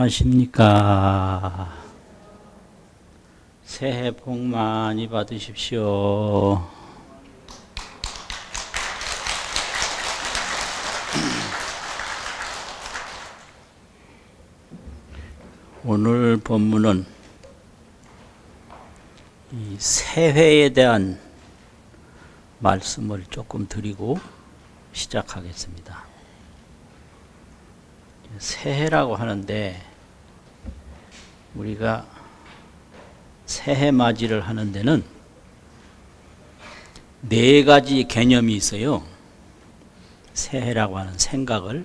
안녕하십니까. 새해 복 많이 받으십시오. 오늘 본문은 이 새해에 대한 말씀을 조금 드리고 시작하겠습니다. 새해라고 하는데 우리가 새해 맞이를 하는 데는 네 가지 개념이 있어요. 새해라고 하는 생각을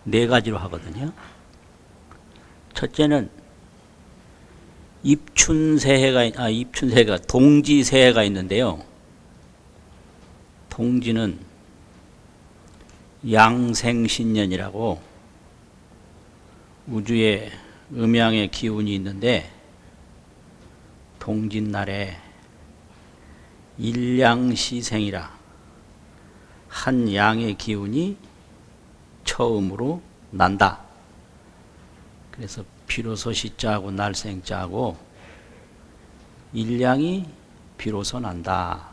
네 가지로 하거든요. 첫째는 입춘새해가 동지새해가 있는데요. 동지는 양생신년이라고 우주에 음양의 기운이 있는데 동짓날에 일양시생이라 한 양의 기운이 처음으로 난다. 그래서 비로소 시자하고 날생자하고 일양이 비로소 난다.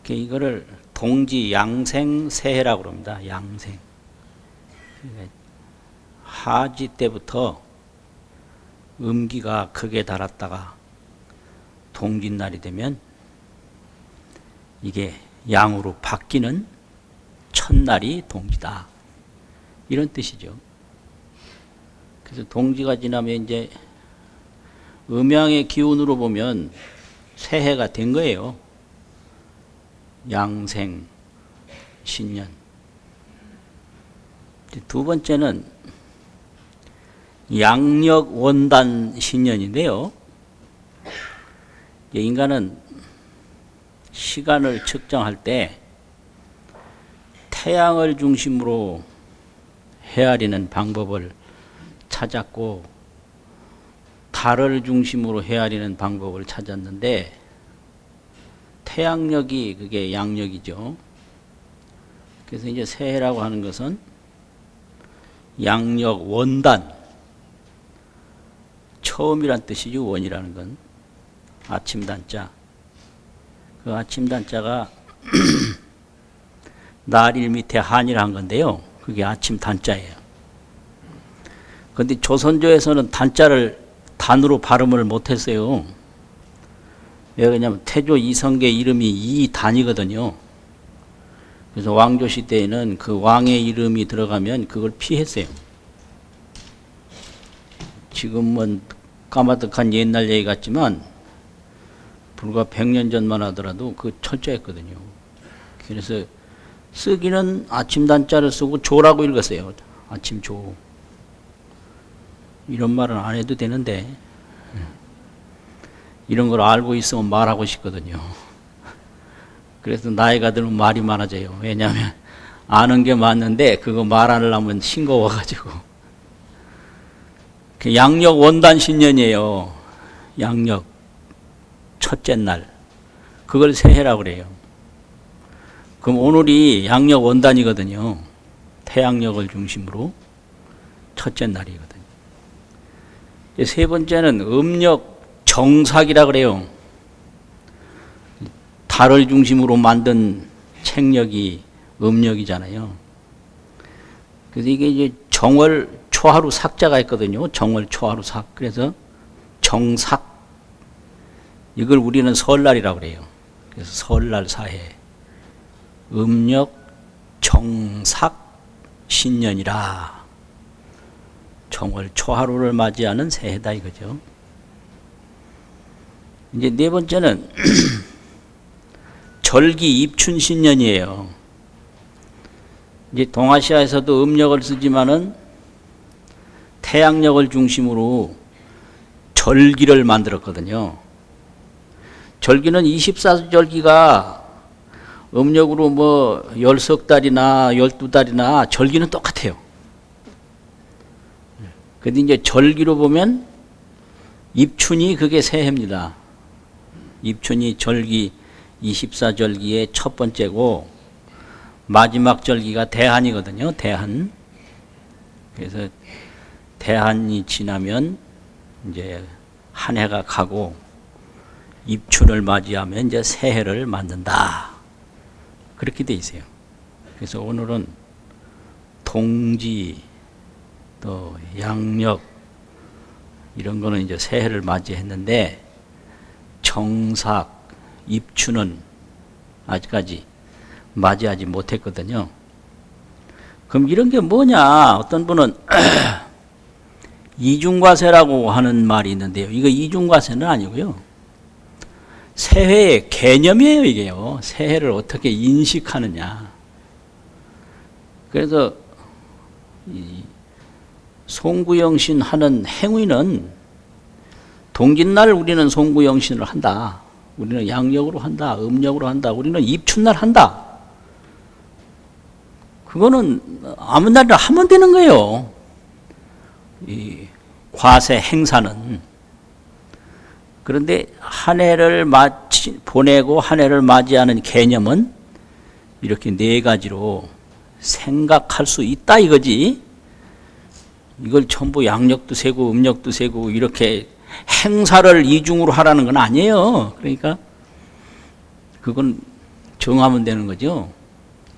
이거를 동지 양생새해라고 합니다. 양생. 하지 때부터 음기가 크게 달았다가 동짓날이 되면 이게 양으로 바뀌는 첫날이 동지다. 이런 뜻이죠. 그래서 동지가 지나면 이제 음양의 기운으로 보면 새해가 된 거예요. 양생 신년. 두 번째는 양력 원단 신년인데요. 인간은 시간을 측정할 때 태양을 중심으로 헤아리는 방법을 찾았고 달을 중심으로 헤아리는 방법을 찾았는데 태양력이 그게 양력이죠. 그래서 이제 새해라고 하는 것은 양력 원단, 처음이란 뜻이죠. 원이라는 건 아침단자. 그 아침단자가 날일 밑에 한이라 한 건데요. 그게 아침단자예요. 그런데 조선조에서는 단자를 단으로 발음을 못했어요. 왜 그러냐면 태조 이성계 이름이 이단이거든요. 그래서 왕조 시대에는 그 왕의 이름이 들어가면 그걸 피했어요. 지금은 까마득한 옛날 얘기 같지만 불과 100년 전만 하더라도 그 철저했거든요. 그래서 쓰기는 아침단자를 쓰고 조라고 읽었어요. 아침조. 이런 말은 안 해도 되는데 이런 걸 알고 있으면 말하고 싶거든요. 그래서 나이가 들면 말이 많아져요. 왜냐하면 아는 게 맞는데 그거 말하려면 싱거워가지고. 양력 원단 신년이에요. 양력 첫째 날. 그걸 새해라고 그래요. 그럼 오늘이 양력 원단이거든요. 태양력을 중심으로 첫째 날이거든요. 세 번째는 음력 정삭이라 그래요. 달을 중심으로 만든 책력이 음력이잖아요. 그래서 이게 이제 정월 초하루 삭자가 있거든요. 정월 초하루 삭. 그래서 정삭. 이걸 우리는 설날이라고 그래요. 그래서 설날 사해. 음력 정삭 신년이라. 정월 초하루를 맞이하는 새해다 이거죠. 이제 네 번째는 절기 입춘 신년이에요. 이제 동아시아에서도 음력을 쓰지만은 태양력을 중심으로 절기를 만들었거든요. 절기는 24절기가 음력으로 뭐 10달이나 12달이나 절기는 똑같아요. 근데 이제 절기로 보면 입춘이 그게 새해입니다. 입춘이 절기 24절기의 첫 번째고 마지막 절기가 대한이거든요. 대한. 그래서 대한이 지나면 이제 한 해가 가고 입춘을 맞이하면 이제 새해를 맞는다. 그렇게 돼 있어요. 그래서 오늘은 동지 또 양력 이런 거는 이제 새해를 맞이했는데 정삭, 입춘은 아직까지 맞이하지 못했거든요. 그럼 이런 게 뭐냐? 어떤 분은 이중과세라고 하는 말이 있는데요. 이거 이중과세는 아니고요. 새해의 개념이에요, 이게요. 새해를 어떻게 인식하느냐. 그래서 이 송구영신 하는 행위는 동짓날 우리는 송구영신을 한다. 우리는 양력으로 한다. 음력으로 한다. 우리는 입춘날 한다. 그거는 아무 날이나 하면 되는 거예요. 이 과세 행사는. 그런데 한 해를 보내고 한 해를 맞이하는 개념은 이렇게 네 가지로 생각할 수 있다 이거지. 이걸 전부 양력도 세고 음력도 세고 이렇게 행사를 이중으로 하라는 건 아니에요. 그러니까 그건 정하면 되는 거죠.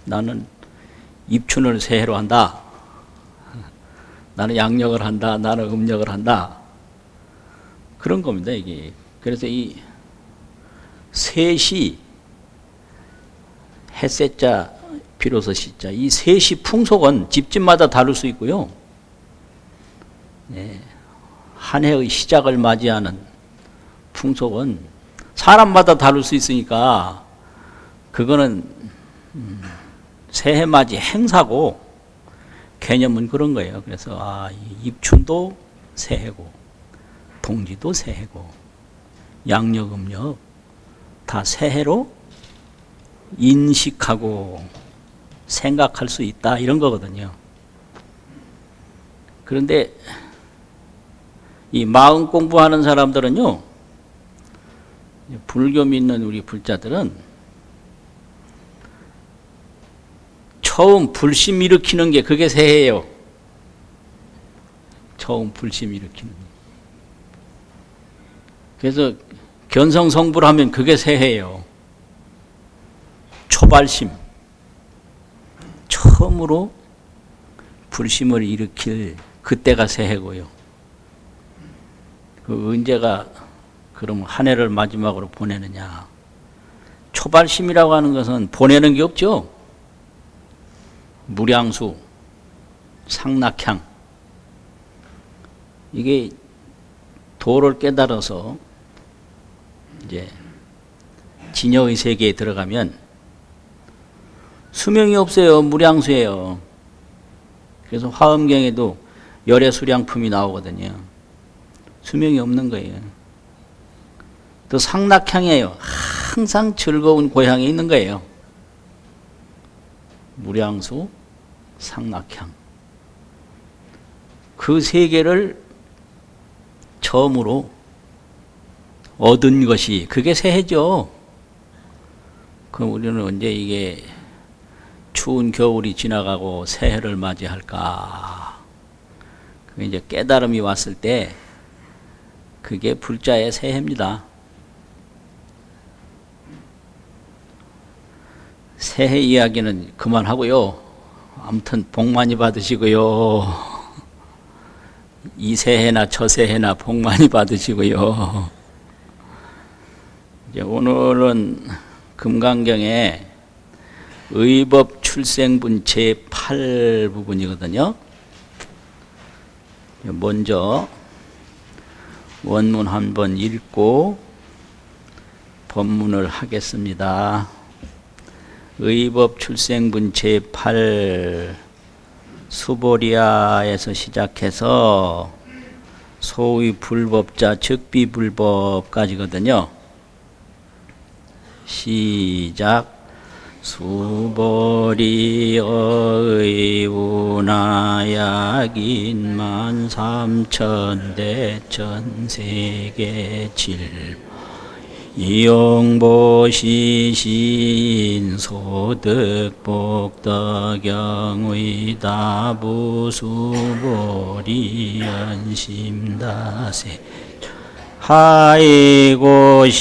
나는 입춘을 새해로 한다. 나는 양력을 한다. 나는 음력을 한다. 그런 겁니다, 이게. 그래서 이 셋이 햇새자 비로소 시자 이 셋이 풍속은 집집마다 다를 수 있고요. 네. 한 해의 시작을 맞이하는 풍속은 사람마다 다를 수 있으니까 그거는 새해 맞이 행사고 개념은 그런 거예요. 그래서 입춘도 새해고 동지도 새해고 양력 음력 다 새해로 인식하고 생각할 수 있다 이런 거거든요. 그런데 이 마음 공부하는 사람들은요, 불교 믿는 우리 불자들은 처음 불심 일으키는 게 그게 새해예요. 처음 불심 일으키는 게. 그래서 견성성불 하면 그게 새해예요. 초발심. 처음으로 불심을 일으킬 그때가 새해고요. 그 언제가 그럼 한 해를 마지막으로 보내느냐. 초발심이라고 하는 것은 보내는 게 없죠. 무량수, 상낙향. 이게 도를 깨달아서 이제 진여의 세계에 들어가면 수명이 없어요. 무량수예요. 그래서 화엄경에도 열애 수량품이 나오거든요. 수명이 없는 거예요. 또 상낙향이에요. 항상 즐거운 고향에 있는 거예요. 무량수, 상낙향. 그 세계를 처음으로 얻은 것이 그게 새해죠. 그럼 우리는 언제 이게 추운 겨울이 지나가고 새해를 맞이할까? 그게 이제 깨달음이 왔을 때 그게 불자의 새해입니다. 새해 이야기는 그만하고요. 아무튼 복 많이 받으시고요. 이 새해나 저 새해나 복 많이 받으시고요. 이제 오늘은 금강경에 의법 출생분 제8부분이거든요. 먼저 원문 한번 읽고 법문을 하겠습니다. 의법 출생분 제8 수보리아에서 시작해서 소위 불법자 즉비불법까지거든요. 시작. 수보리어의 운하약인 13,000대천 세계 7 이용보시신 소득복덕경의 다부수보리연심다세 하이고시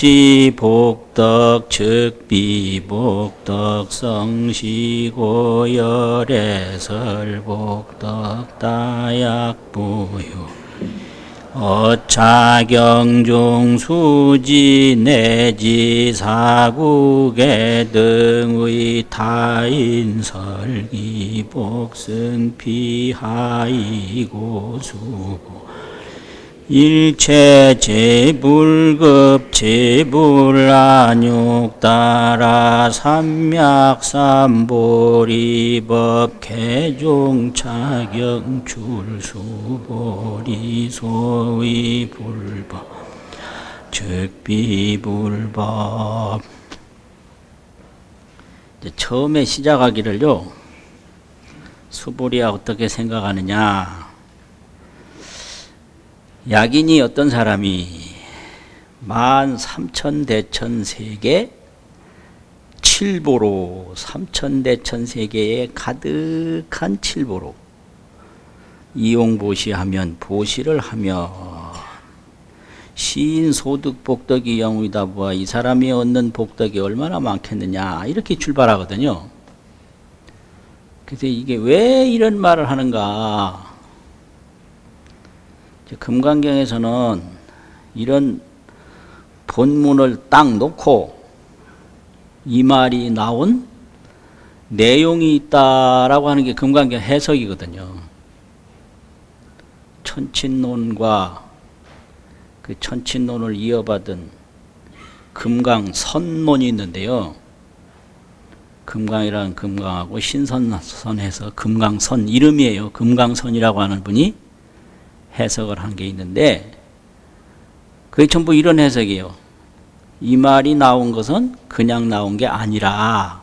복덕 즉비복덕 성시고 열애설 복덕 다약부유 어차경중 수지 내지 사국의 등의 타인설기 복승 피하이고 수고 일체 제불급 제불안육 따라 삼맥삼보리법 개종차경 출수보리 소위 불법 즉비불법. 처음에 시작하기를요, 수보리야 어떻게 생각하느냐. 약인이 어떤 사람이 13,000대천세계 칠보로 3,000대천세계에 가득한 칠보로 이용보시하면 보시를 하며 시인소득복덕이 영위다 보아 이 사람이 얻는 복덕이 얼마나 많겠느냐 이렇게 출발하거든요. 그래서 이게 왜 이런 말을 하는가. 금강경에서는 이런 본문을 딱 놓고 이 말이 나온 내용이 있다라고 하는 게 금강경 해석이거든요. 천친론과 그 천친론을 이어받은 금강선론이 있는데요. 금강이라는 금강하고 신선선해서 금강선 이름이에요. 금강선이라고 하는 분이 해석을 한 게 있는데 그게 전부 이런 해석이에요. 이 말이 나온 것은 그냥 나온 게 아니라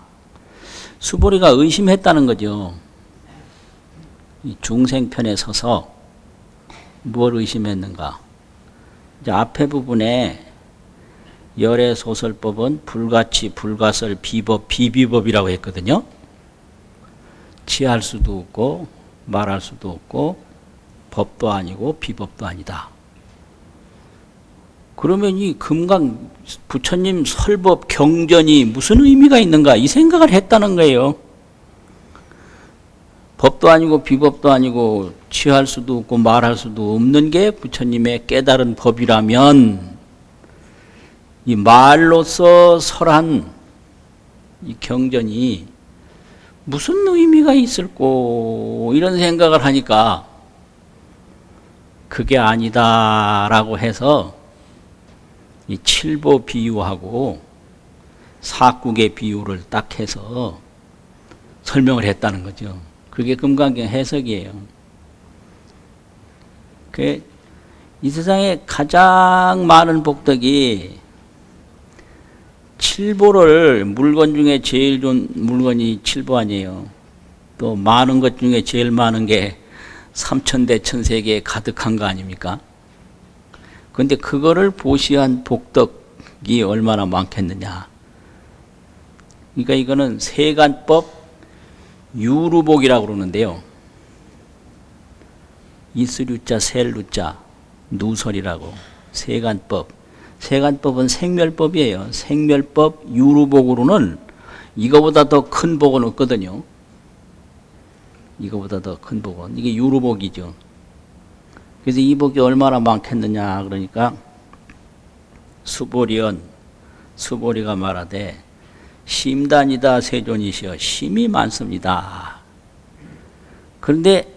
수보리가 의심했다는 거죠. 이 중생편에 서서 뭘 의심했는가. 이제 앞에 부분에 열애소설법은 불가치, 불가설, 비법, 비비법이라고 했거든요. 취할 수도 없고 말할 수도 없고 법도 아니고 비법도 아니다. 그러면 이 금강 부처님 설법 경전이 무슨 의미가 있는가 이 생각을 했다는 거예요. 법도 아니고 비법도 아니고 취할 수도 없고 말할 수도 없는 게 부처님의 깨달은 법이라면 이 말로서 설한 이 경전이 무슨 의미가 있을꼬 이런 생각을 하니까 그게 아니다라고 해서 이 칠보 비유하고 사국의 비유를 딱 해서 설명을 했다는 거죠. 그게 금강경 해석이에요. 이 세상에 가장 많은 복덕이 칠보를 물건 중에 제일 좋은 물건이 칠보 아니에요. 또 많은 것 중에 제일 많은 게 3,000대천세계에 가득한 거 아닙니까? 그런데 그거를 보시한 복덕이 얼마나 많겠느냐. 그러니까 이거는 세간법 유루복이라고 그러는데요. 이슬유자, 셀루자, 누설이라고 세간법. 세간법은 생멸법이에요. 생멸법 유루복으로는 이거보다 더 큰 복은 없거든요. 이거보다 더 큰 복은 이게 유루복이죠. 그래서 이 복이 얼마나 많겠느냐 그러니까 수보리가 말하되 심단이다 세존이시여 심이 많습니다. 그런데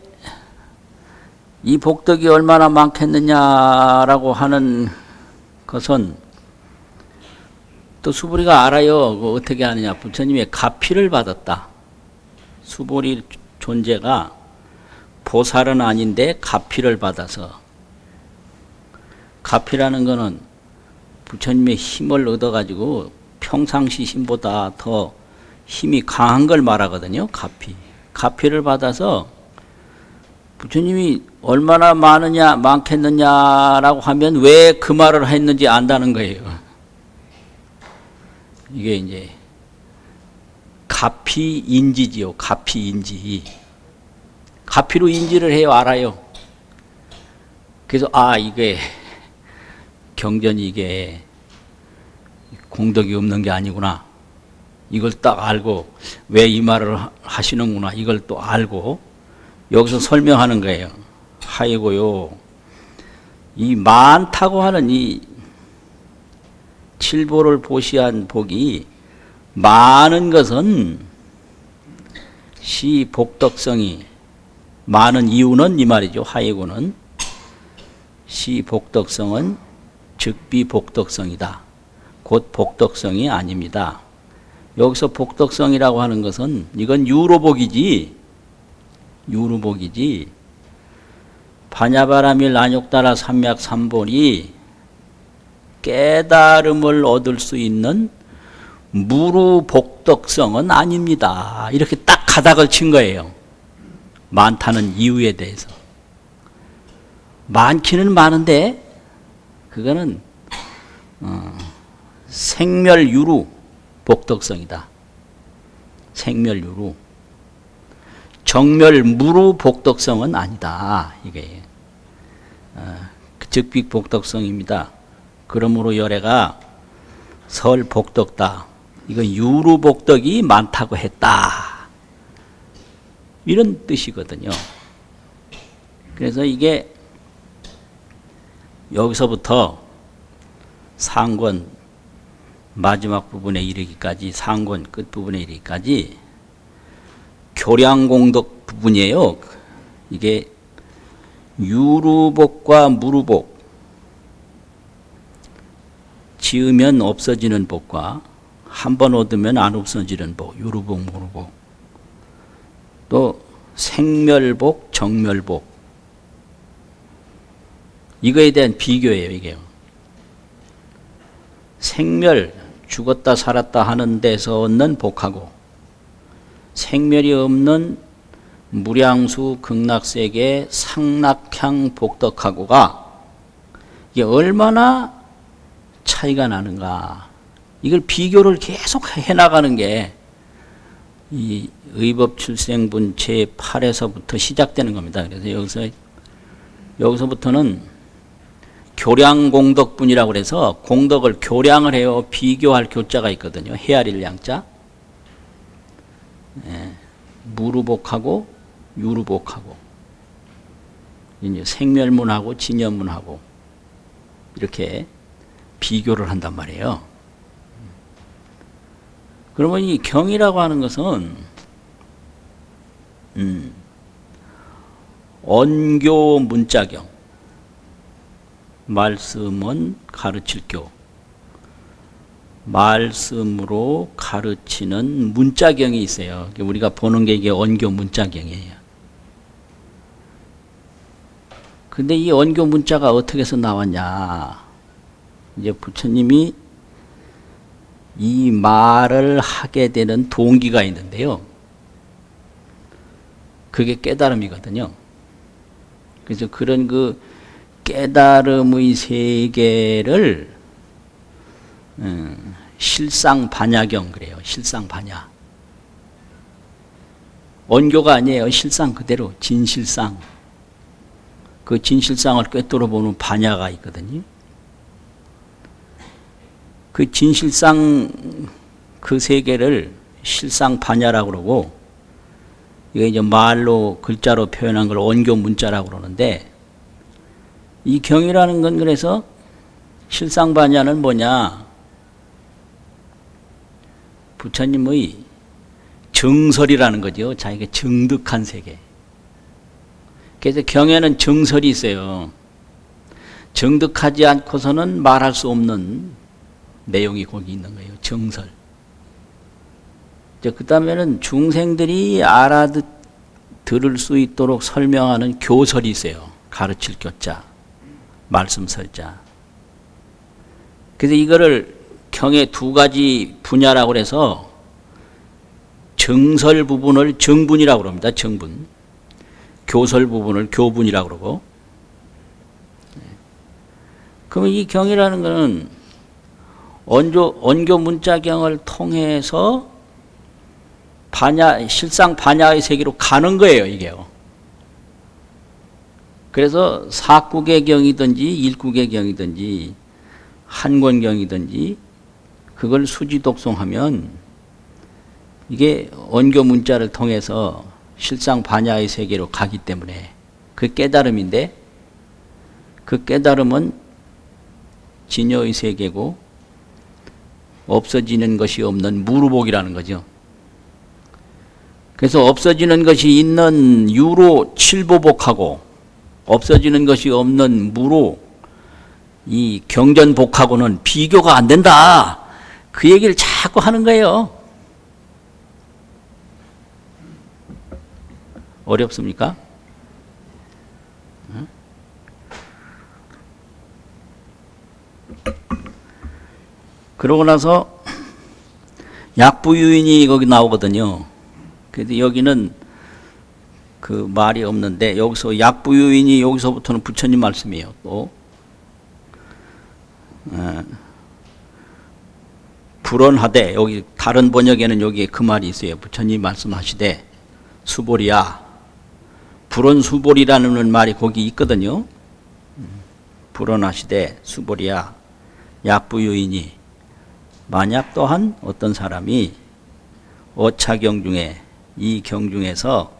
이 복덕이 얼마나 많겠느냐라고 하는 것은 또 수보리가 알아요. 어떻게 하느냐. 부처님의 가피를 받았다. 수보리 존재가 보살은 아닌데 가피를 받아서, 가피라는 거는 부처님의 힘을 얻어가지고 평상시 힘보다 더 힘이 강한 걸 말하거든요. 가피를 받아서 부처님이 얼마나 많겠느냐라고 하면 왜 그 말을 했는지 안다는 거예요. 이게 이제 가피인지지요. 가피인지. 가피로 인지를 해요. 알아요. 그래서 이게 경전이 이게 공덕이 없는 게 아니구나. 이걸 딱 알고 왜 이 말을 하시는구나. 이걸 또 알고 여기서 설명하는 거예요. 하이고요. 이 많다고 하는 이 칠보를 보시한 복이 많은 것은 시 복덕성이 많은 이유는 이 말이죠. 하이고는 시 복덕성은 즉비 복덕성이다. 곧 복덕성이 아닙니다. 여기서 복덕성이라고 하는 것은 이건 유로복이지 반야바라밀 안욕다라 삼약 삼본이 깨달음을 얻을 수 있는 무루복덕성은 아닙니다. 이렇게 딱 가닥을 친 거예요. 많다는 이유에 대해서. 많기는 많은데 그거는 생멸유루 복덕성이다. 생멸유루. 정멸무루 복덕성은 아니다. 이게 즉빅 복덕성입니다. 그러므로 열애가 설 복덕다. 이건 유루 복덕이 많다고 했다. 이런 뜻이거든요. 그래서 이게 여기서부터 상권 마지막 부분에 이르기까지, 상권 끝부분에 이르기까지 교량공덕 부분이에요. 이게 유루복과 무루복, 지으면 없어지는 복과 한 번 얻으면 안 없어지는 복, 유루복, 무루복, 또 생멸복, 정멸복, 이거에 대한 비교예요. 이게요. 생멸, 죽었다 살았다 하는 데서 얻는 복하고 생멸이 없는 무량수 극락세계 상락향 복덕하고가 이게 얼마나 차이가 나는가. 이걸 비교를 계속 해나가는 게 이 의법출생분 제8에서부터 시작되는 겁니다. 그래서 여기서부터는 교량공덕분이라고 그래서 공덕을 교량을 해요. 비교할 교자가 있거든요. 헤아릴 양자. 무루복하고 유루복하고 이제 생멸문하고 진여문하고 이렇게 비교를 한단 말이에요. 그러면 이 경이라고 하는 것은 언교 문자경, 말씀은 가르칠 교, 말씀으로 가르치는 문자경이 있어요. 우리가 보는 게 이게 언교 문자경이에요. 근데 이 언교 문자가 어떻게 해서 나왔냐? 이제 부처님이 이 말을 하게 되는 동기가 있는데요. 그게 깨달음이거든요. 그래서 그런 그 깨달음의 세계를 실상반야경 그래요. 실상반야. 언교가 아니에요. 실상 그대로 진실상. 그 진실상을 꿰뚫어 보는 반야가 있거든요. 그 진실상 그 세계를 실상반야라고 그러고, 이게 이제 말로 글자로 표현한 걸 언교 문자라고 그러는데, 이 경이라는 건 그래서 실상반야는 뭐냐? 부처님의 정설이라는 거죠. 자기가 정득한 세계. 그래서 경에는 정설이 있어요. 정득하지 않고서는 말할 수 없는 내용이 거기 있는 거예요. 정설. 그 다음에는 중생들이 알아들을 수 있도록 설명하는 교설이 있어요. 가르칠 교자, 말씀설자. 그래서 이거를 경의 두 가지 분야라고 해서 정설 부분을 정분이라고 합니다. 정분. 교설 부분을 교분이라고 그러고. 그러면 이 경이라는 것은 원교 문자경을 통해서 실상 반야의 세계로 가는 거예요, 이게요. 그래서 사국의 경이든지 일국의 경이든지 한권경이든지 그걸 수지 독송하면 이게 원교 문자를 통해서 실상 반야의 세계로 가기 때문에 그 깨달음인데, 그 깨달음은 진여의 세계고 없어지는 것이 없는 무루복이라는 거죠. 그래서 없어지는 것이 있는 유로 칠보복하고 없어지는 것이 없는 무로 이 경전복하고는 비교가 안 된다, 그 얘기를 자꾸 하는 거예요. 어렵습니까? 그러고 나서 약부유인이 거기 나오거든요. 그래서 여기는 그 말이 없는데, 여기서 약부유인이 여기서부터는 부처님 말씀이에요. 또 불언하되, 여기 다른 번역에는 여기에 그 말이 있어요. 부처님 말씀하시되 수보리야, 불언수보리라는 말이 거기 있거든요. 불언하시되 수보리야, 약부유인이 만약 또한 어떤 사람이 어차경 중에, 이 경 중에서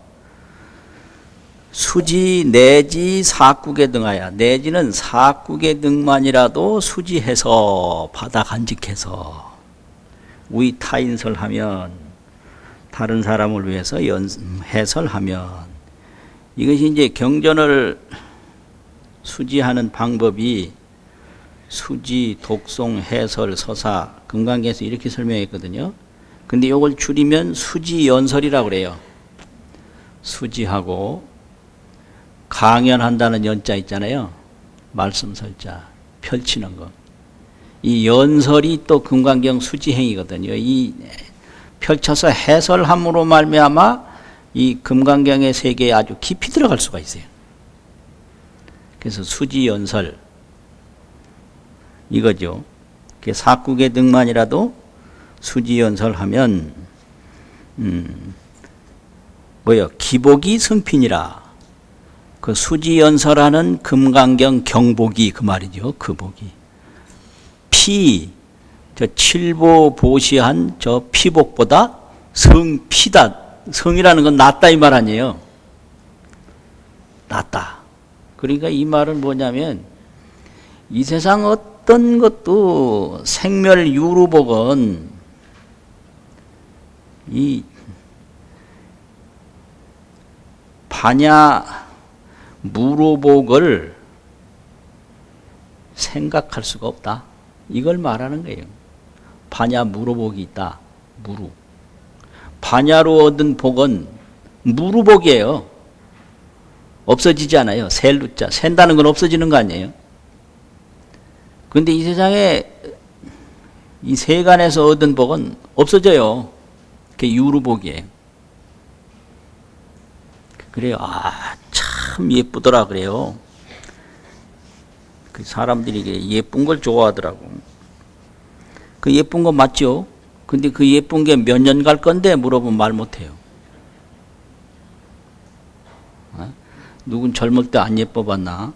수지 내지 사국에 등하여, 내지는 사국에 등만이라도 수지해서 바다 간직해서 우리 타인설하면, 다른 사람을 위해서 해설하면, 이것이 이제 경전을 수지하는 방법이 수지, 독송, 해설, 서사, 금강경에서 이렇게 설명했거든요. 근데 이걸 줄이면 수지연설이라고 그래요. 수지하고 강연한다는 연자 있잖아요. 말씀설자, 펼치는 거. 이 연설이 또 금강경 수지행이거든요. 이 펼쳐서 해설함으로 말미암아 이 금강경의 세계에 아주 깊이 들어갈 수가 있어요. 그래서 수지연설 이거죠. 사국의 등만이라도 수지연설하면 기복이 승핀이라. 그 수지연설하는 금강경 경복이 그 말이죠. 그 복이 저 칠보 보시한 저 피복보다 성피다. 성이라는 건 낫다 이 말 아니에요. 낫다. 그러니까 이 말은 뭐냐면, 이 세상 어떤 것도 생멸유루복은 이 반야 무루복을 생각할 수가 없다, 이걸 말하는 거예요. 반야 무루복이 있다. 무루. 반야로 얻은 복은 무루복이에요. 없어지지 않아요. 셀루자. 샌다는 건 없어지는 거 아니에요. 그런데 이 세상에 이 세간에서 얻은 복은 없어져요. 그게 유루복이에요. 그래요. 참 예쁘더라 그래요. 그 사람들이 예쁜 걸 좋아하더라고. 그 예쁜 거 맞죠? 근데 그 예쁜 게 몇 년 갈 건데 물어보면 말 못해요. 누군 젊을 때 안 예뻐 봤나?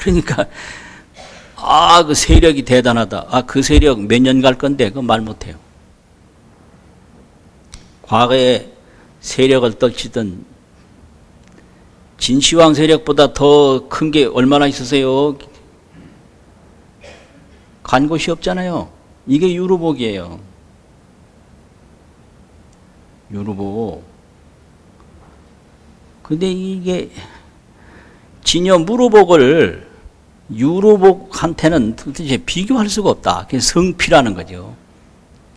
그러니까 그 세력이 대단하다. 그 세력 몇 년 갈 건데 그거 말 못해요. 과거에 세력을 떨치던 진시황 세력보다 더 큰 게 얼마나 있으세요? 간 곳이 없잖아요. 이게 유루복이에요. 유루복. 근데 이게 진여 무루복을 유루복한테는 도대체 비교할 수가 없다. 그게 성피라는 거죠.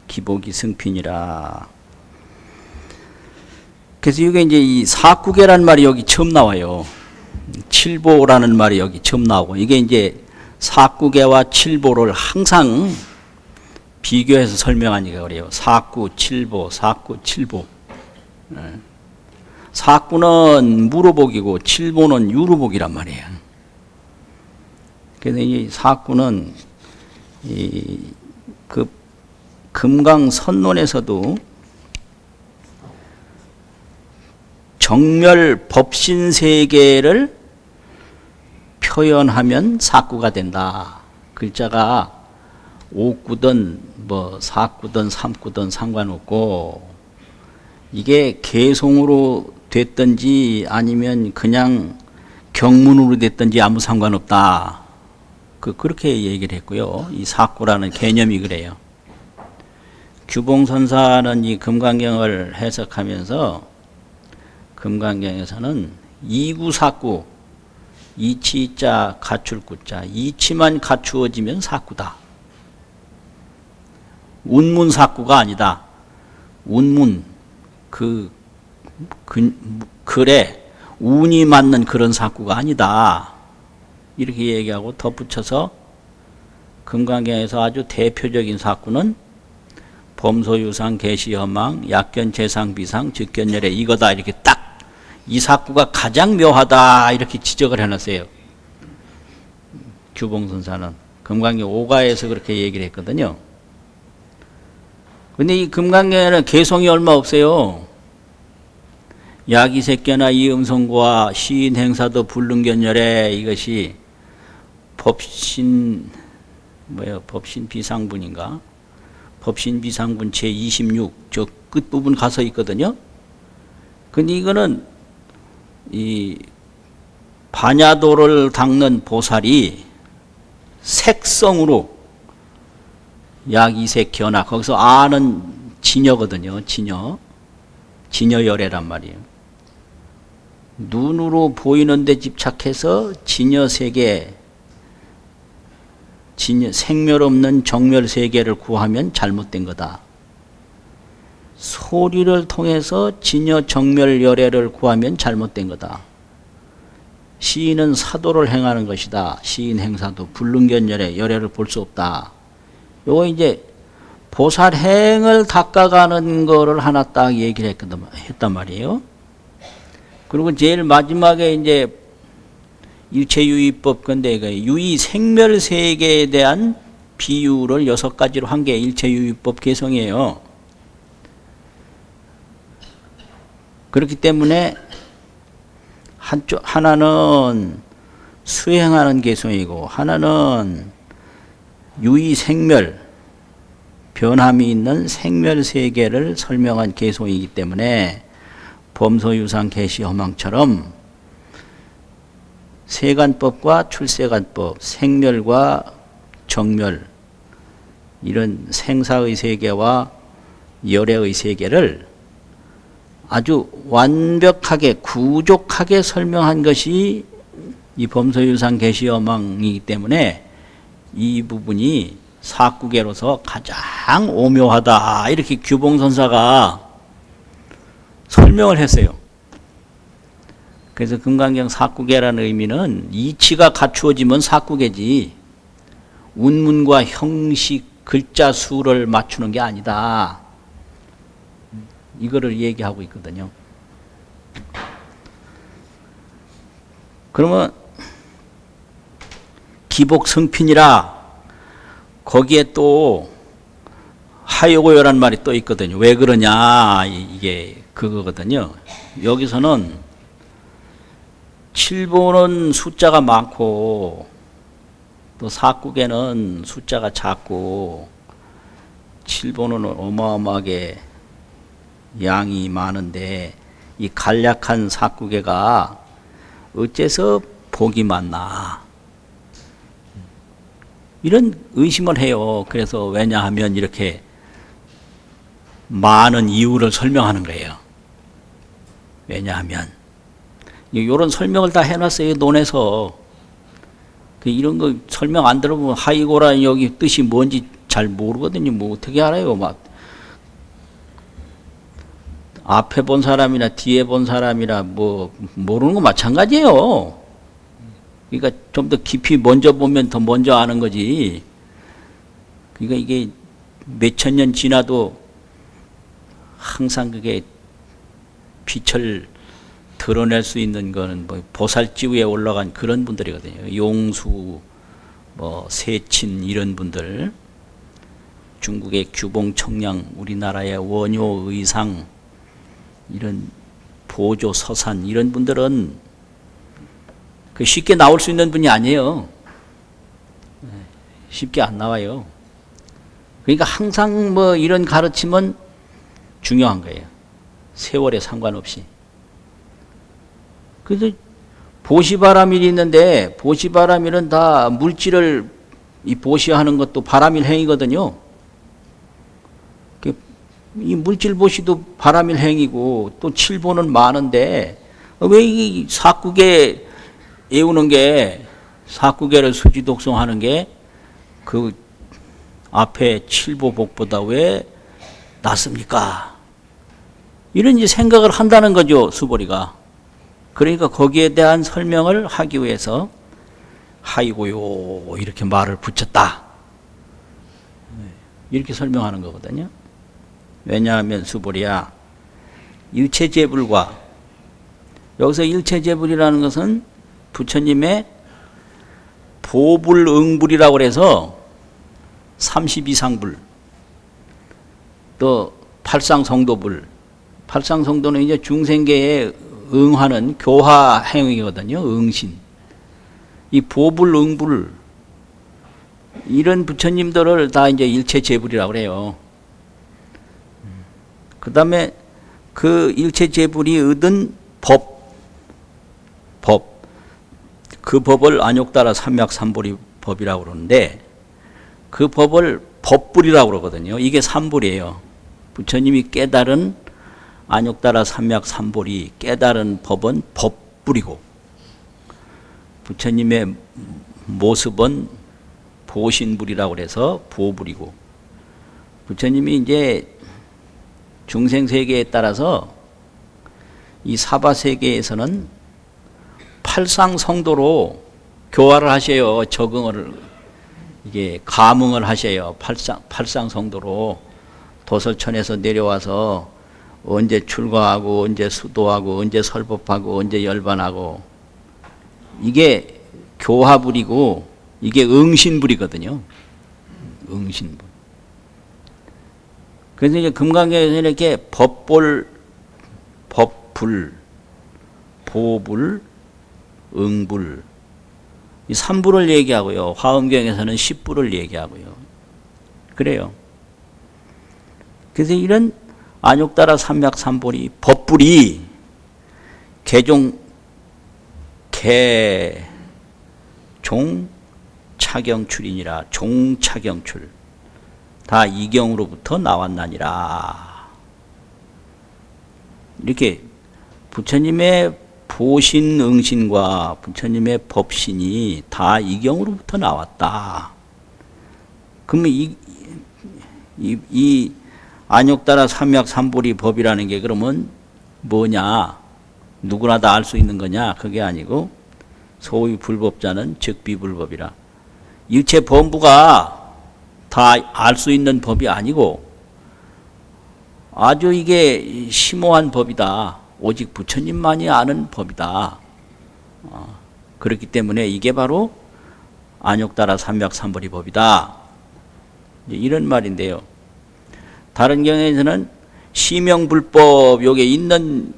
기복이 성핀이라. 그래서 이게 이제 이 사구계라는 말이 여기 처음 나와요. 칠보라는 말이 여기 처음 나오고, 이게 이제 사구계와 칠보를 항상 비교해서 설명하니까 그래요. 사구, 칠보, 사구, 칠보. 사구는 무루복이고 칠보는 유루복이란 말이에요. 그래서 이 사구는 그 금강선론에서도 정멸 법신 세계를 표현하면 사구가 된다. 글자가 오구든 뭐 사구든 삼구든 상관없고, 이게 개송으로 됐든지 아니면 그냥 경문으로 됐든지 아무 상관없다. 그렇게 얘기를 했고요. 이 사구라는 개념이 그래요. 규봉선사는 이 금강경을 해석하면서 금강경에서는 이구사구, 이치자 갖출구자, 이치만 갖추어지면 사구다. 운문사구가 아니다. 운문, 글에 운이 맞는 그런 사구가 아니다. 이렇게 얘기하고 덧붙여서 금강경에서 아주 대표적인 사구는 범소유상, 계시허망, 약견, 재상, 비상, 즉견열애 이거다. 이렇게 딱 이 사구가 가장 묘하다. 이렇게 지적을 해놨어요. 규봉선사는 금강경 5가에서 그렇게 얘기를 했거든요. 근데 이 금강경에는 개송이 얼마 없어요. 야기색견화 이음성과 시인행사도 불능견열애 이것이 법신 비상분인가? 법신 비상분 제26 저 끝부분 가서 있거든요. 근데 이거는 이 반야도를 닦는 보살이 색성으로 약이색 견화, 거기서 아는 진여거든요. 진여열애란 말이에요. 눈으로 보이는 데 집착해서 진여세계, 생멸 없는 정멸세계를 구하면 잘못된 거다. 소리를 통해서 진여 정멸열애를 구하면 잘못된 거다. 시인은 사도를 행하는 것이다. 시인 행사도 불능견열애, 열애를 볼 수 없다. 요거 이제 보살행을 닦아가는 거를 하나 딱 얘기를 했단 말이에요. 그리고 제일 마지막에 이제 일체유의법 건데 유의 생멸세계에 대한 비유를 6가지로 한 게 일체유의법 개성이에요. 그렇기 때문에 하나는 수행하는 개성이고 하나는 유의 생멸, 변함이 있는 생멸세계를 설명한 개성이기 때문에 범소유상 계시허망처럼 세간법과 출세간법, 생멸과 정멸, 이런 생사의 세계와 열애의 세계를 아주 완벽하게 구족하게 설명한 것이 이 범소유상 계시허망이기 때문에 이 부분이 사구계로서 가장 오묘하다. 이렇게 규봉선사가 설명을 했어요. 그래서 금강경 사구계라는 의미는 이치가 갖추어지면 사구계지 운문과 형식, 글자 수를 맞추는 게 아니다. 이거를 얘기하고 있거든요. 그러면 기복성핀이라 거기에 또 하요고요란 말이 또 있거든요. 왜 그러냐, 이게 그거거든요. 여기서는 7번은 숫자가 많고 또 사국에는 숫자가 작고 7번은 어마어마하게 양이 많은데 이 간략한 사국에가 어째서 복이 많나, 이런 의심을 해요. 그래서 왜냐하면 이렇게 많은 이유를 설명하는 거예요. 왜냐하면 이런 설명을 다 해놨어요. 논에서. 이런 거 설명 안 들어보면 하이고라 여기 뜻이 뭔지 잘 모르거든요. 뭐 어떻게 알아요? 막 앞에 본 사람이나 뒤에 본 사람이나 뭐 모르는 거 마찬가지예요. 그러니까 좀 더 깊이 먼저 보면 더 먼저 아는 거지. 그러니까 이게 몇천 년 지나도 항상 그게 빛을 드러낼 수 있는 거는 뭐 보살지위에 올라간 그런 분들이거든요. 용수, 뭐 세친 이런 분들, 중국의 규봉 청량, 우리나라의 원효 의상, 이런 보조 서산 이런 분들은 그 쉽게 나올 수 있는 분이 아니에요. 쉽게 안 나와요. 그러니까 항상 뭐 이런 가르침은 중요한 거예요. 세월에 상관없이. 그래서 보시바람일이 있는데, 보시바람일은 다 물질을 이 보시하는 것도 바람일 행위거든요. 이 물질 보시도 바람일 행위고, 또 칠보는 많은데, 왜 이 사구계 애우는 게, 사구계를 수지독성하는 게, 그 앞에 칠보복보다 왜 낫습니까? 이런 이제 생각을 한다는 거죠, 수보리가. 그러니까 거기에 대한 설명을 하기 위해서 하이고요 이렇게 말을 붙였다. 이렇게 설명하는 거거든요. 왜냐하면 수보리야, 일체재불과, 여기서 일체재불이라는 것은 부처님의 보불응불이라고 해서 32상불, 또 팔상성도불, 팔상성도는 이제 중생계에 응하는 교화 행위거든요. 응신. 이 보불응불, 이런 부처님들을 다 이제 일체재불이라고 그래요. 그 다음에 그 일체재불이 얻은 그 법을 안욕따라 삼약삼불이 법이라고 그러는데, 그 법을 법불이라고 그러거든요. 이게 삼불이에요. 부처님이 깨달은 안욕따라 삼약삼불이 깨달은 법은 법불이고, 부처님의 모습은 보신불이라고 해서 보불이고, 부처님이 이제 중생세계에 따라서 이 사바세계에서는 팔상성도로 교화를 하셔요. 적응을, 이게 감응을 하셔요. 팔상성도로 도설천에서 내려와서 언제 출가하고, 언제 수도하고, 언제 설법하고, 언제 열반하고, 이게 교화불이고, 이게 응신불이거든요. 응신불. 그래서 이제 금강경에서 이렇게 법불, 보불, 응불, 이 3불을 얘기하고요. 화엄경에서는 10불을 얘기하고요. 그래요. 그래서 이런 안욕따라 삼약삼불이, 법불이 종차경출이니라. 종차경출. 다 이경으로부터 나왔나니라. 이렇게 부처님의 보신응신과 부처님의 법신이 다 이경으로부터 나왔다. 그러면 이 안욕따라 삼약삼불이 법이라는 게 그러면 뭐냐? 누구나 다 알 수 있는 거냐? 그게 아니고, 소위 불법자는 즉비불법이라. 일체 범부가 다 알 수 있는 법이 아니고, 아주 이게 심오한 법이다. 오직 부처님만이 아는 법이다. 그렇기 때문에 이게 바로 안욕따라 삼약삼불이 법이다. 이런 말인데요. 다른 경에서는 시명불법, 요게 있는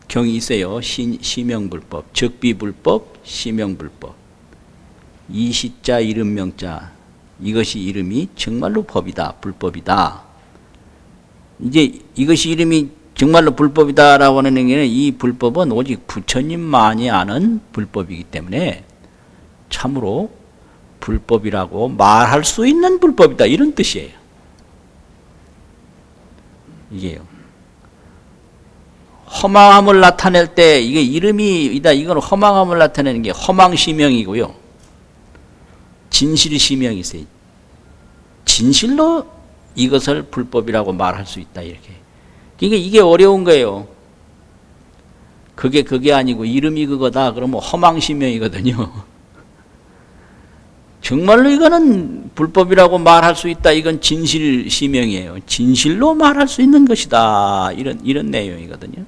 경이 있어요. 시명불법, 즉비불법, 시명불법. 이 시자 이름명자, 이것이 이름이 정말로 법이다, 불법이다. 이제 이것이 이름이 정말로 불법이다라고 하는 얘기는, 이 불법은 오직 부처님만이 아는 불법이기 때문에 참으로 불법이라고 말할 수 있는 불법이다, 이런 뜻이에요. 이게요. 허망함을 나타낼 때, 이게 이름이다, 이건 허망함을 나타내는 게 허망시명이고요. 진실시명이 있어요. 진실로 이것을 불법이라고 말할 수 있다, 이렇게. 그러니까 이게 어려운 거예요. 그게 아니고 이름이 그거다 그러면 허망시명이거든요. 정말로 이거는 불법이라고 말할 수 있다, 이건 진실시명이에요. 진실로 말할 수 있는 것이다, 이런 내용이거든요.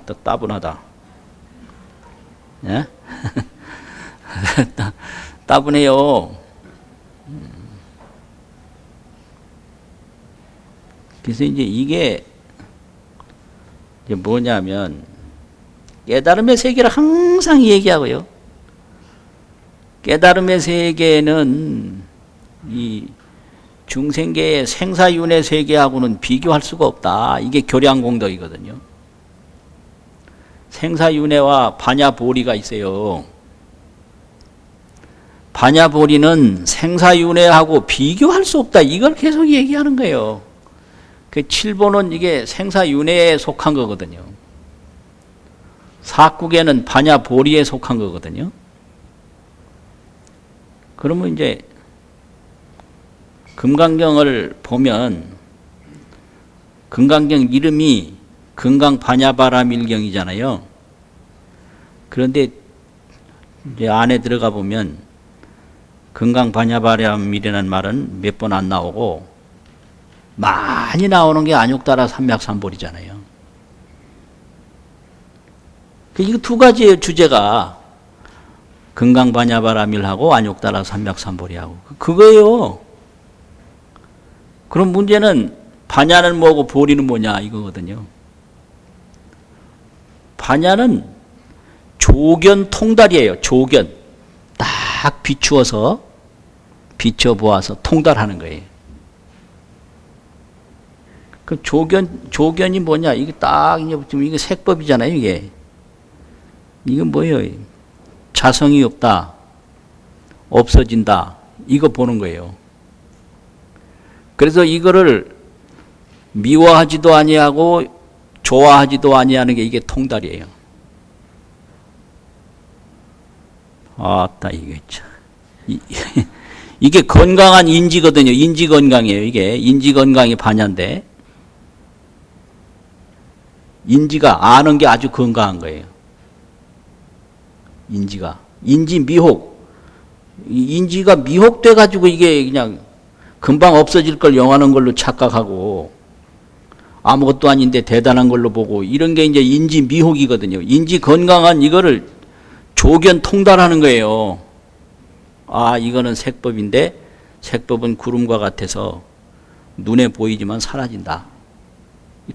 또 따분하다. 예? 따분해요. 그래서 이제 이게 이제 뭐냐면 깨달음의 세계를 항상 얘기하고요. 깨달음의 세계는 이 중생계의 생사윤회 세계하고는 비교할 수가 없다. 이게 교량공덕이거든요. 생사윤회와 반야보리가 있어요. 반야보리는 생사윤회하고 비교할 수 없다. 이걸 계속 얘기하는 거예요. 그 7번은 이게 생사윤회에 속한 거거든요. 사국에는 반야보리에 속한 거거든요. 그러면 이제 금강경을 보면 금강경 이름이 금강반야바라밀경이잖아요. 그런데 이제 안에 들어가 보면 금강반야바라밀이라는 말은 몇 번 안 나오고 많이 나오는 게 안욕따라 삼맥삼보리잖아요. 이거 두 가지의 주제가 금강반야바라밀하고 안욕따라 삼맥삼보리하고 그거예요. 그럼 문제는 반야는 뭐고 보리는 뭐냐 이거거든요. 반야는 조견 통달이에요. 조견. 딱 비추어서 비춰보아서 통달하는 거예요. 그 조견이 뭐냐? 이게 딱 이제 지금 이게 색법이잖아요. 이게 뭐예요? 자성이 없다, 없어진다. 이거 보는 거예요. 그래서 이거를 미워하지도 아니하고 좋아하지도 아니하는 게 이게 통달이에요. 아따 이게 참 이게 건강한 인지거든요. 인지 건강이에요. 이게 인지 건강이 반야인데 인지가 아는 게 아주 건강한 거예요. 인지가 인지 미혹 인지가 미혹돼 가지고 이게 그냥 금방 없어질 걸 영하는 걸로 착각하고 아무것도 아닌데 대단한 걸로 보고 이런 게 이제 인지 미혹이거든요. 인지 건강한 이거를 조견 통달하는 거예요. 아, 이거는 색법인데 색법은 구름과 같아서 눈에 보이지만 사라진다.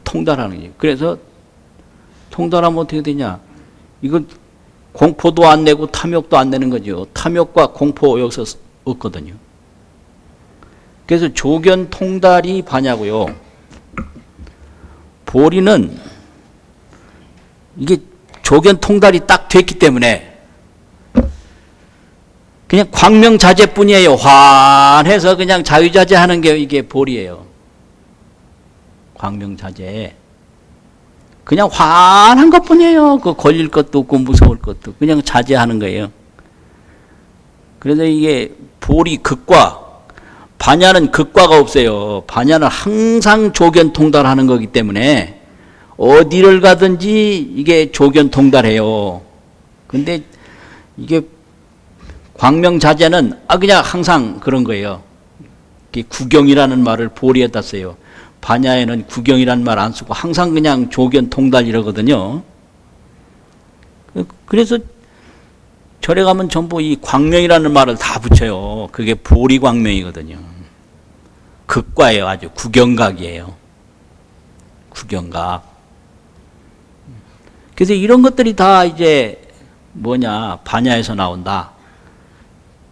통달하는 거예요. 그래서 통달하면 어떻게 되냐? 이건 공포도 안 내고 탐욕도 안 내는 거죠. 탐욕과 공포 여기서 없거든요. 그래서 조견 통달이 반야고요. 보리는 이게 조견 통달이 딱 됐기 때문에 그냥 광명자재뿐이에요. 환해서 그냥 자유자재하는 게 이게 보리예요. 광명자재. 그냥 환한 것뿐이에요. 그 걸릴 것도 없고 무서울 것도 그냥 자제하는 거예요. 그래서 이게 보리 극과 반야는 극과가 없어요. 반야는 항상 조견 통달하는 거기 때문에 어디를 가든지 이게 조견 통달해요. 근데 이게 광명자재는 그냥 항상 그런 거예요. 구경이라는 말을 보리에다 써요. 반야에는 구경이라는 말 안 쓰고 항상 그냥 조견 통달 이러거든요. 그래서 절에 가면 전부 이 광명이라는 말을 다 붙여요. 그게 보리 광명이거든요. 극과예요. 아주 구경각이에요. 구경각. 그래서 이런 것들이 다 이제 뭐냐 반야에서 나온다.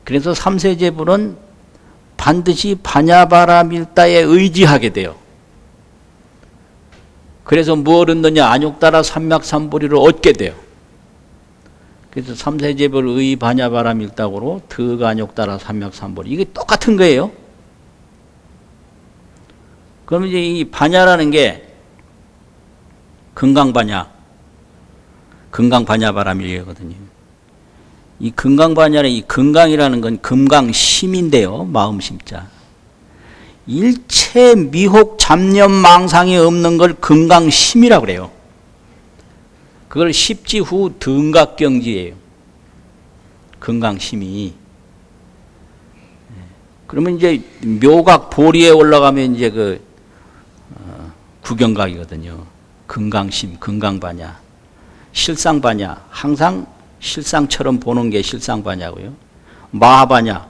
그래서 삼세제불은 반드시 반야바라밀다에 의지하게 돼요. 그래서 뭘 얻느냐? 안욕따라 삼맥삼보리를 얻게 돼요. 그래서 삼세제불 의 반야바라밀다고로 득 안욕따라 삼맥삼보리 이게 똑같은 거예요. 그럼 이제 이 반야라는 게 금강반야, 금강반야바라밀이거든요. 이 금강반야는 이 금강이라는 건 금강심인데요. 마음심자. 일체 미혹 잡념 망상이 없는 걸 금강심이라고 그래요. 그걸 십지후 등각경지예요. 금강심이. 그러면 이제 묘각 보리에 올라가면 이제 그 구경각이거든요. 금강심, 금강반야, 실상반야. 항상 실상처럼 보는 게 실상반야고요. 마하반야,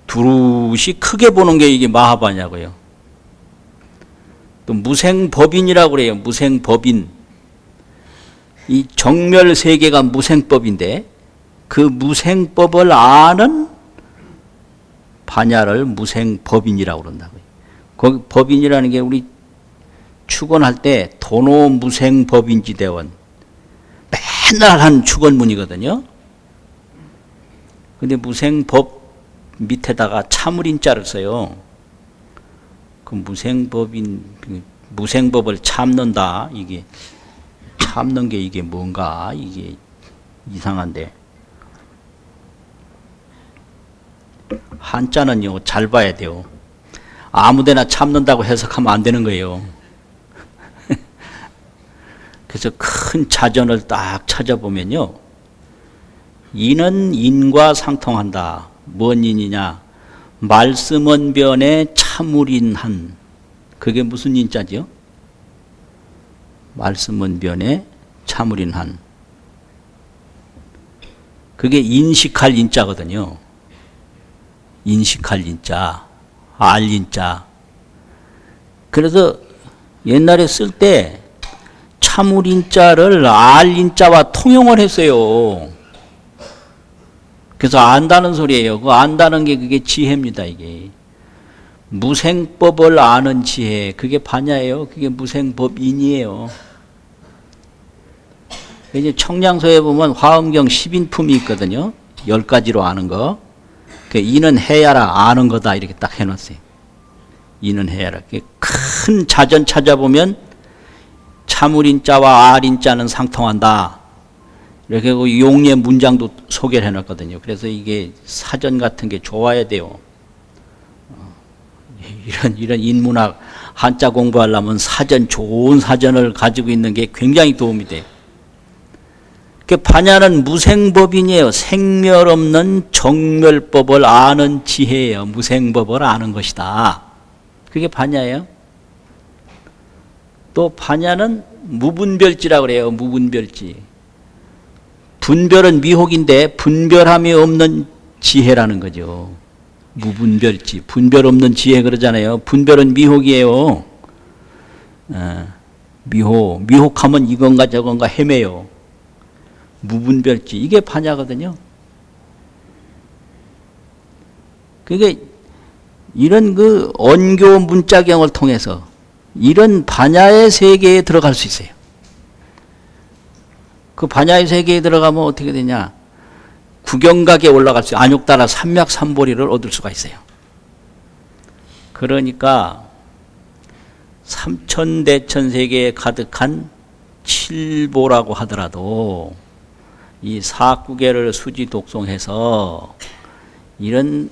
두루시 크게 보는 게 이게 마하반야고요. 또 무생법인이라고 그래요. 무생법인. 이 정멸 세계가 무생법인데 그 무생법을 아는 반야를 무생법인이라고 그런다고요. 거기 법인이라는 게 우리 축원할 때 도노 무생법인지대원 맨날 한 축원문이거든요. 근데 무생법 밑에다가 참을인자를 써요. 그 무생법인, 무생법을 참는다. 이게 참는 게 이게 뭔가 이게 이상한데. 한자는요 잘 봐야 돼요. 아무데나 참는다고 해석하면 안 되는 거예요. 그래서 큰 자전을 딱 찾아보면요, 인은 인과 상통한다. 뭔 인이냐? 말씀언변에 참을인한. 그게 무슨 인자죠? 말씀언변에 참을인한. 그게 인식할 인자거든요. 인식할 인자, 알 인자. 그래서 옛날에 쓸 때 참을인자를 알인자와 통용을 했어요. 그래서 안다는 소리예요. 그 안다는 게 그게 지혜입니다. 이게 무생법을 아는 지혜, 그게 반야예요. 그게 무생법인이에요. 이제 청량서에 보면 화엄경 10인품이 있거든요. 10가지로 아는 거. 이는 해야라, 아는 거다, 이렇게 딱 해놨어요. 이는 해야라. 큰 자전 찾아보면 참을인자와 알인자는 상통한다. 이렇게 용례 문장도 소개를 해놨거든요. 그래서 이게 사전 같은 게 좋아야 돼요. 이런 인문학 한자 공부하려면 사전, 좋은 사전을 가지고 있는 게 굉장히 도움이 돼요. 그 반야는 무생법인이에요. 생멸 없는 정멸법을 아는 지혜예요. 무생법을 아는 것이다. 그게 반야예요. 또 반야는 무분별지라고 그래요. 무분별지. 분별은 미혹인데 분별함이 없는 지혜라는 거죠. 무분별지. 분별 없는 지혜 그러잖아요. 분별은 미혹이에요. 미혹하면 이건가 저건가 헤매요. 무분별지. 이게 반야거든요. 그게 이런 그 언교 문자경을 통해서 이런 반야의 세계에 들어갈 수 있어요. 그 반야의 세계에 들어가면 어떻게 되냐? 구경각에 올라갈 수 있어요. 안욕따라 삼맥삼보리를 얻을 수가 있어요. 그러니까 삼천대천 세계에 가득한 칠보라고 하더라도 이 사구계를 수지 독송해서 이런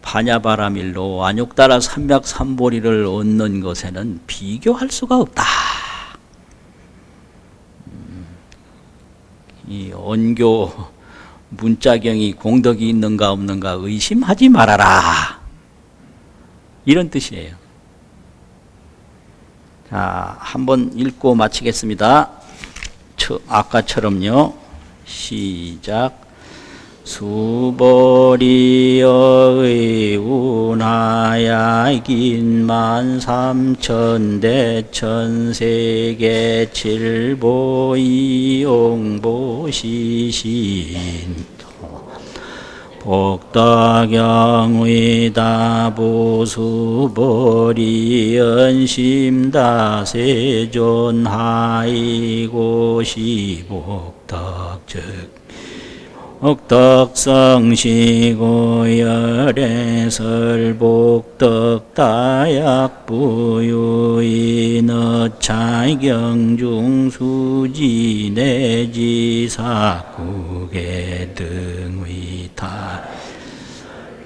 반야바라밀로 안욕따라 삼맥삼보리를 얻는 것에는 비교할 수가 없다. 이 언교 문자경이 공덕이 있는가 없는가 의심하지 말아라. 이런 뜻이에요. 자, 한번 읽고 마치겠습니다. 아까처럼요. 시작. 수보리여의 운하야 긴만 삼천대천세계 칠보이용보시신 복덕영의다보수보리 연심다세존하이고시 복덕즉 복덕성시고 열애설복덕다약부유인어차경중수지내지사국의 등위타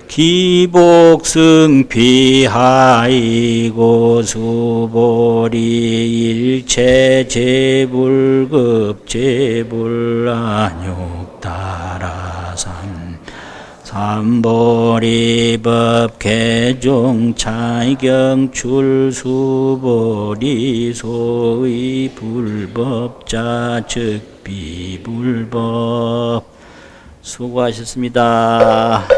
기복승피하이고 수보리 일체제불급 제불안욕 따라삼 삼보리법 개종 차이경 출수보리 소의 불법자 즉 비불법. 수고하셨습니다.